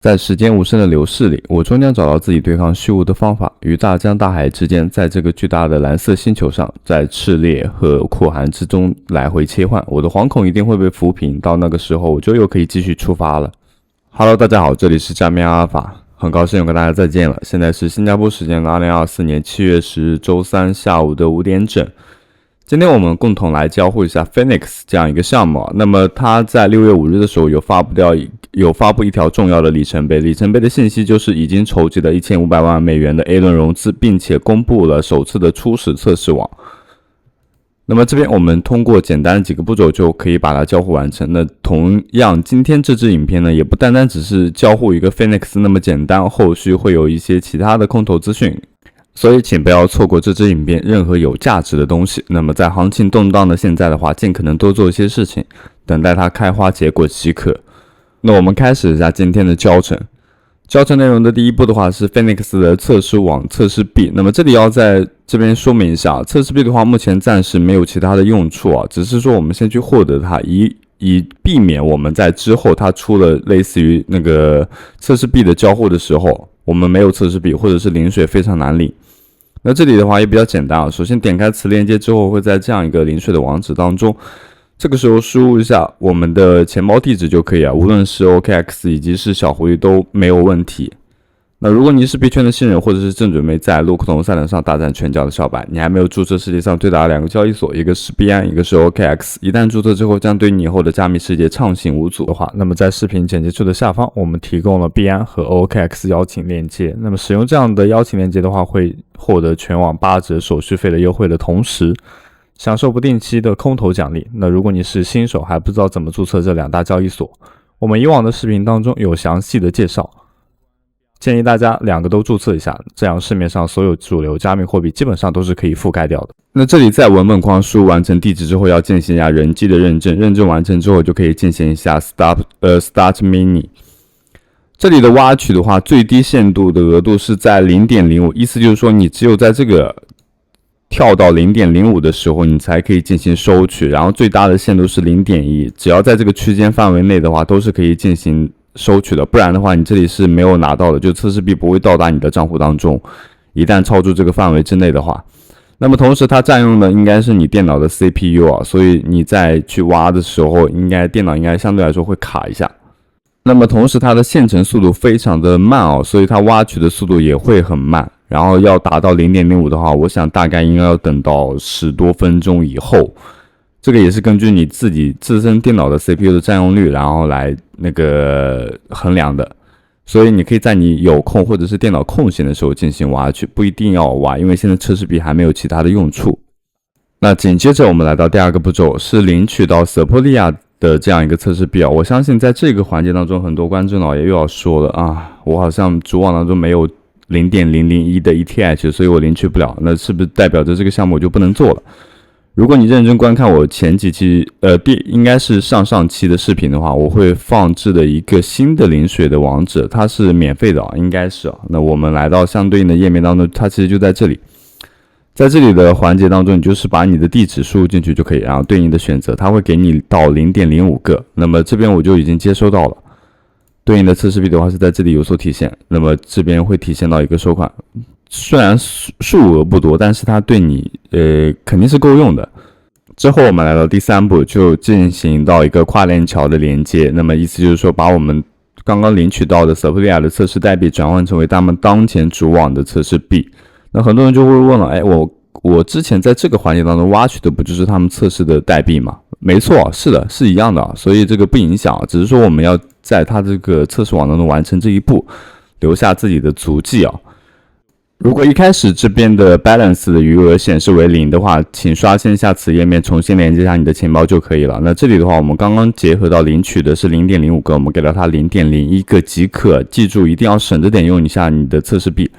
在时间无声的流逝里，我终将找到自己对抗虚无的方法。于大江大海之间，在这个巨大的蓝色星球上，在炽烈和酷寒之中来回切换，我的惶恐一定会被抚平。到那个时候，我就又可以继续出发了。Hello， 大家好，这里是加密阿尔法，很高兴又跟大家再见了。现在是新加坡时间的2024年7月10日周三下午的5点整。今天我们共同来交互一下 Phoenix 这样一个项目。那么它在6月5日的时候有发布一条重要的里程碑，里程碑的信息就是已经筹集了1500万美元的 A 轮融资，并且公布了首次的初始测试网。那么这边我们通过简单的几个步骤就可以把它交互完成。那同样，今天这支影片呢，也不单单只是交互一个 Phoenix 那么简单，后续会有一些其他的空投资讯。所以请不要错过这支影片任何有价值的东西。那么在行情动荡的现在的话，尽可能多做一些事情，等待它开花结果即可。那我们开始一下今天的教程。教程内容的第一步的话是 Phoenix 的测试网测试币。那么这里要在这边说明一下，测试币的话目前暂时没有其他的用处啊，只是说我们先去获得它，以避免我们在之后它出了类似于那个测试币的交互的时候，我们没有测试币或者是零水非常难领。那这里的话也比较简单啊，首先点开此链接之后，会在这样一个零水的网址当中，这个时候输入一下我们的钱包地址就可以啊，无论是 OKX 以及是小狐狸都没有问题。那如果你是币圈的新人，或者是正准备在路库通赛场上大展拳脚的小白，你还没有注册世界上最大的2个交易所，一个是币安，一个是 OKX， 一旦注册之后将对你以后的加密世界畅行无阻的话，那么在视频简介处的下方我们提供了币安和 OKX 邀请链接，那么使用这样的邀请链接的话，会获得全网8折手续费的优惠的同时，享受不定期的空投奖励。那如果你是新手还不知道怎么注册这2大交易所，我们以往的视频当中有详细的介绍，建议大家2个都注册一下，这样市面上所有主流加密货币基本上都是可以覆盖掉的。那这里在文本框输入完成地址之后，要进行一下人机的认证，认证完成之后就可以进行一下 Start Mini。这里的挖取的话，最低限度的额度是在 0.05， 意思就是说你只有在这个跳到 0.05 的时候你才可以进行收取，然后最大的限度是 0.1， 只要在这个区间范围内的话都是可以进行收取的，不然的话你这里是没有拿到的，就测试币不会到达你的账户当中，一旦超出这个范围之内的话。那么同时它占用的应该是你电脑的 CPU 啊，所以你在去挖的时候电脑应该相对来说会卡一下。那么同时它的线程速度非常的慢哦，所以它挖取的速度也会很慢，然后要达到 0.05 的话，我想大概应该要等到10多分钟以后。这个也是根据你自己自身电脑的 CPU 的占用率，然后来衡量的。所以你可以在你有空或者是电脑空闲的时候进行挖取，不一定要挖，因为现在测试币还没有其他的用处。那紧接着我们来到第2个步骤，是领取到 Sepolia 的这样一个测试币啊。我相信在这个环节当中，很多观众老爷又要说了啊，我好像主网当中没有 0.001 的 ETH， 所以我领取不了，那是不是代表着这个项目我就不能做了？如果你认真观看我前几期应该是上期的视频的话，我会放置的一个新的领水的网址，它是免费的啊，应该是啊。那我们来到相对应的页面当中，它其实就在这里。在这里的环节当中，你就是把你的地址输入进去就可以，然后对应的选择，它会给你到 0.05 个。那么这边我就已经接收到了，对应的测试币的话是在这里有所体现。那么这边会体现到一个收款，虽然数额不多，但是它对你肯定是够用的。之后我们来到第3步，就进行到一个跨链桥的连接。那么意思就是说，把我们刚刚领取到的 Sepolia 的测试代币转换成为他们当前主网的测试币。那很多人就会问了，我之前在这个环节当中挖取的不就是他们测试的代币吗？没错，是的，是一样的，所以这个不影响，只是说我们要在它这个测试网当中完成这一步，留下自己的足迹啊。如果一开始这边的 balance 的余额显示为0的话，请刷新一下此页面，重新连接一下你的钱包就可以了。那这里的话，我们刚刚结合到领取的是 0.05 个，我们给到它 0.01 个即可。记住一定要省着点用一下你的测试币，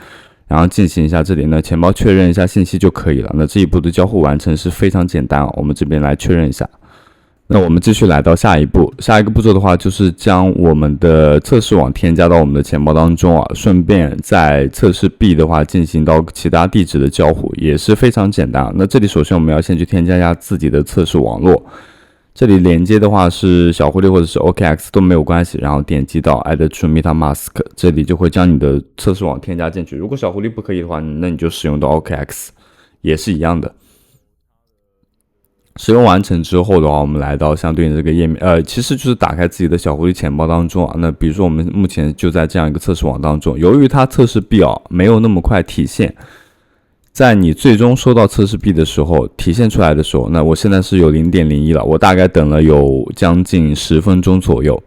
然后进行一下这里呢钱包确认一下信息就可以了。那这一步的交互完成是非常简单啊，我们这边来确认一下。那我们继续来到下一步，下一个步骤的话就是将我们的测试网添加到我们的钱包当中啊，顺便在测试币的话进行到其他地址的交互，也是非常简单。那这里首先我们要先去添加一下自己的测试网络，这里连接的话是小狐狸或者是 OKX 都没有关系，然后点击到 Add to MetaMask， 这里就会将你的测试网添加进去。如果小狐狸不可以的话，那你就使用到 OKX， 也是一样的。使用完成之后的话，我们来到相对应的这个页面，其实就是打开自己的小狐狸钱包当中啊。那比如说我们目前就在这样一个测试网当中，由于它测试币没有那么快体现，在你最终收到测试币的时候，体现出来的时候，那我现在是有 0.01 了，我大概等了有将近10分钟左右，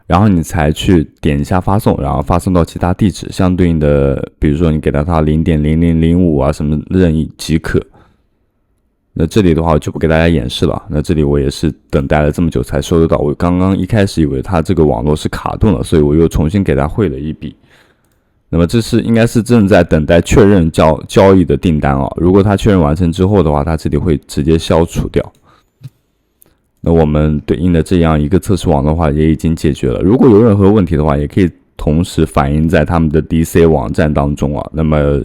然后你才去点一下发送，然后发送到其他地址，相对应的，比如说你给到它 0.0005 啊什么任意即可。那这里的话我就不给大家演示了，那这里我也是等待了这么久才收得到，我刚刚一开始以为它这个网络是卡顿了，所以我又重新给它汇了一笔。那么这是应该是正在等待确认交易的订单如果它确认完成之后的话，它这里会直接消除掉。那我们对应的这样一个测试网的话也已经解决了，如果有任何问题的话，也可以同时反映在他们的 DC 网站当中那么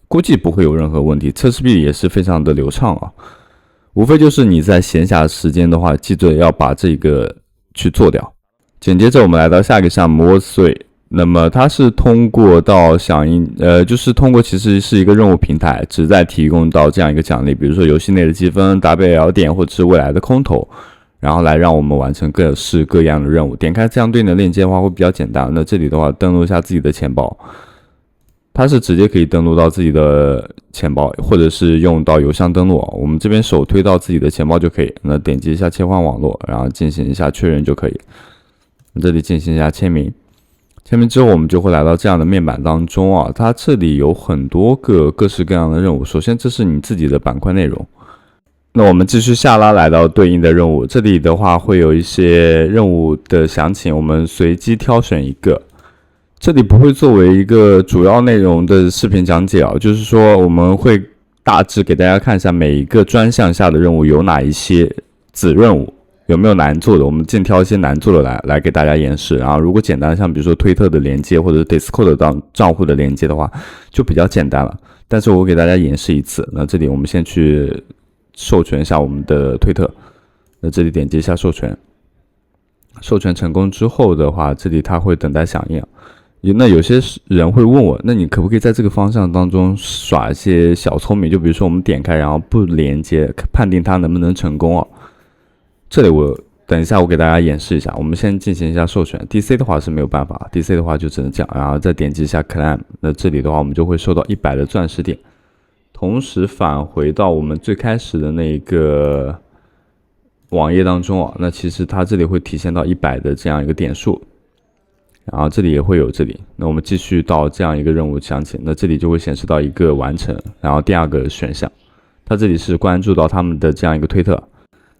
估计不会有任何问题，测试币也是非常的流畅无非就是你在闲暇时间的话，记得要把这个去做掉。紧接着我们来到下一个项目 Worth3，那么它是通过到响应，就是通过其实是一个任务平台，旨在提供到这样一个奖励，比如说游戏内的积分、WL 点或者是未来的空投，然后来让我们完成各式各样的任务。点开相对应的链接的话会比较简单，那这里的话登录一下自己的钱包，它是直接可以登录到自己的钱包，或者是用到邮箱登录我们这边手推到自己的钱包就可以，那点击一下切换网络，然后进行一下确认就可以。这里进行一下签名。签名之后我们就会来到这样的面板当中它这里有很多个各式各样的任务。首先这是你自己的板块内容，那我们继续下拉来到对应的任务，这里的话会有一些任务的详情，我们随机挑选一个。这里不会作为一个主要内容的视频讲解就是说我们会大致给大家看一下每一个专项下的任务有哪一些子任务，有没有难做的，我们尽挑一些难做的来给大家演示。然后如果简单像比如说推特的连接或者是 Discord 的账户的连接的话就比较简单了，但是我给大家演示一次。那这里我们先去授权一下我们的推特，那这里点击一下授权，授权成功之后的话，这里它会等待响应那有些人会问我，那你可不可以在这个方向当中耍一些小聪明，就比如说我们点开然后不连接，判定它能不能成功这里我等一下我给大家演示一下，我们先进行一下授权。 DC 的话是没有办法， DC 的话就只能这样，然后再点击一下 Claim， 那这里的话我们就会收到100的钻石点，同时返回到我们最开始的那个网页当中那其实它这里会体现到100的这样一个点数，然后这里也会有这里，那我们继续到这样一个任务详情，那这里就会显示到一个完成，然后第二个选项，它这里是关注到他们的这样一个推特。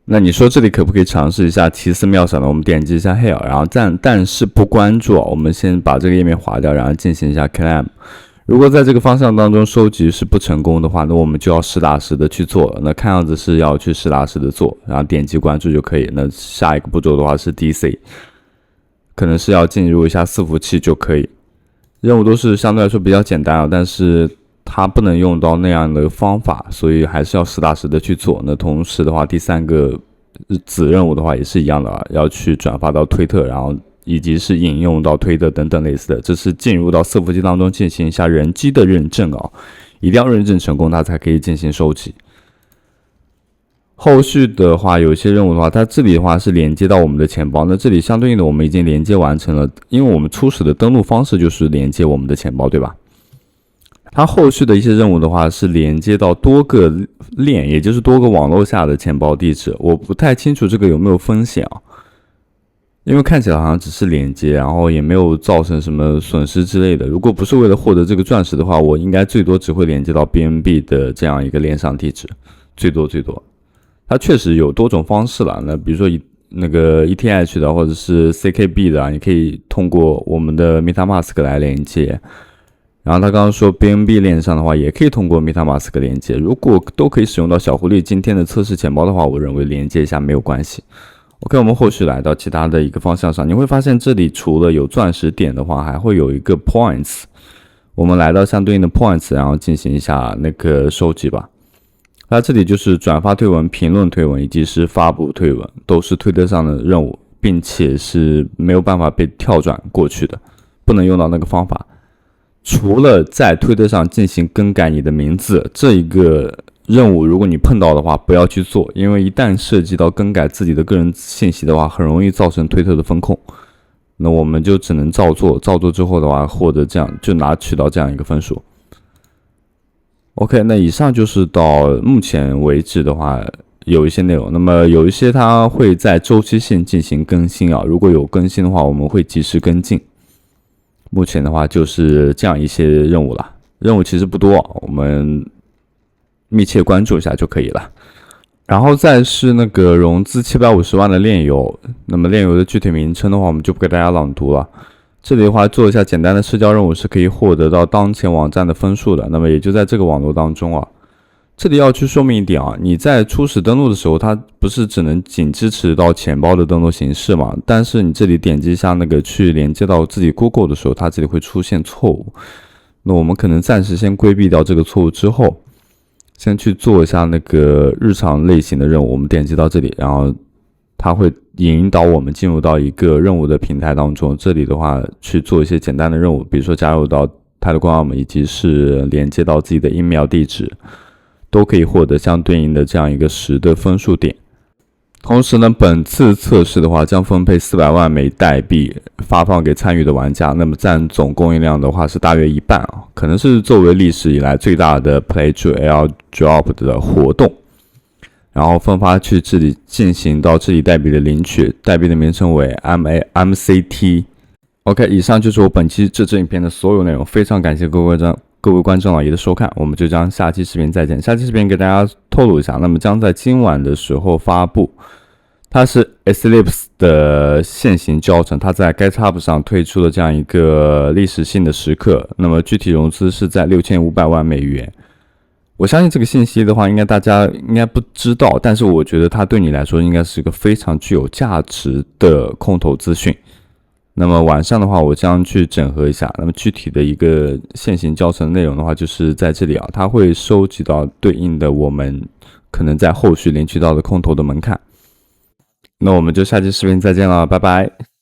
那你说这里可不可以尝试一下奇思妙想呢？我们点击一下 Hail， 然后但是不关注我们先把这个页面划掉，然后进行一下 Claim。如果在这个方向当中收集是不成功的话，那我们就要实打实的去做了。那看样子是要去实打实的做，然后点击关注就可以。那下一个步骤的话是 DC， 可能是要进入一下伺服器就可以。任务都是相对来说比较简单但是它不能用到那样的方法，所以还是要实打实的去做。那同时的话，第三个子任务的话也是一样的要去转发到推特，然后以及是引用到推特等等类似的，这是进入到伺服器当中进行一下人机的认证一定要认证成功，它才可以进行收集。后续的话，有一些任务的话，它这里的话是连接到我们的钱包，那这里相对应的我们已经连接完成了，因为我们初始的登录方式就是连接我们的钱包，对吧？它后续的一些任务的话是连接到多个链，也就是多个网络下的钱包地址，我不太清楚这个有没有风险因为看起来好像只是连接，然后也没有造成什么损失之类的。如果不是为了获得这个钻石的话，我应该最多只会连接到 BNB 的这样一个链上地址，最多。它确实有多种方式了，那比如说那个 ETH 的或者是 CKB 的你可以通过我们的 MetaMask 来连接。然后他刚刚说 BNB 链上的话也可以通过 MetaMask 连接，如果都可以使用到小狐狸今天的测试钱包的话，我认为连接一下没有关系。OK， 我们后续来到其他的一个方向上，你会发现这里除了有钻石点的话，还会有一个 Points。我们来到相对应的 Points， 然后进行一下那个收集吧。它这里就是转发推文、评论推文以及是发布推文，都是推特上的任务，并且是没有办法被跳转过去的，不能用到那个方法。除了在推特上进行更改你的名字这一个任务，如果你碰到的话，不要去做，因为一旦涉及到更改自己的个人信息的话，很容易造成推特的风控。那我们就只能照做，照做之后的话，获得这样就拿取到这样一个分数。OK， 那以上就是到目前为止的话，有一些内容。那么有一些它会在周期性进行更新啊，如果有更新的话，我们会及时跟进。目前的话就是这样一些任务了，任务其实不多，我们密切关注一下就可以了。然后再是那个融资750万的链游，那么链游的具体名称的话，我们就不给大家朗读了。这里的话做一下简单的社交任务是可以获得到当前网站的分数的，那么也就在这个网络当中啊。这里要去说明一点啊，你在初始登录的时候，它不是仅支持到钱包的登录形式嘛？但是你这里点击一下那个去连接到自己 Google 的时候，它这里会出现错误。那我们可能暂时先规避掉这个错误之后，先去做一下那个日常类型的任务。我们点击到这里，然后它会引导我们进入到一个任务的平台当中。这里的话去做一些简单的任务，比如说加入到它的官网以及是连接到自己的 email 地址。都可以获得相对应的这样一个10的分数点。同时呢，本次测试的话将分配400万枚代币发放给参与的玩家，那么占总供应量的话是大约一半啊，可能是作为历史以来最大的 Play to Airdrop 的活动。然后分发去这里进行到这里代币的领取，代币的名称为 MCT。OK， 以上就是我本期这支影片的所有内容，非常感谢各位观众老爷的收看，我们就将下期视频再见。下期视频给大家透露一下，那么将在今晚的时候发布，它是 Eclipse 的现行教程，它在 GitHub 上推出了这样一个历史性的时刻，那么具体融资是在6500万美元。我相信这个信息的话，大家应该不知道，但是我觉得它对你来说应该是一个非常具有价值的空投资讯。那么晚上的话，我将去整合一下。那么具体的一个现行教程内容的话，就是在这里啊，它会收集到对应的我们可能在后续领取到的空投的门槛。那我们就下期视频再见了，拜拜。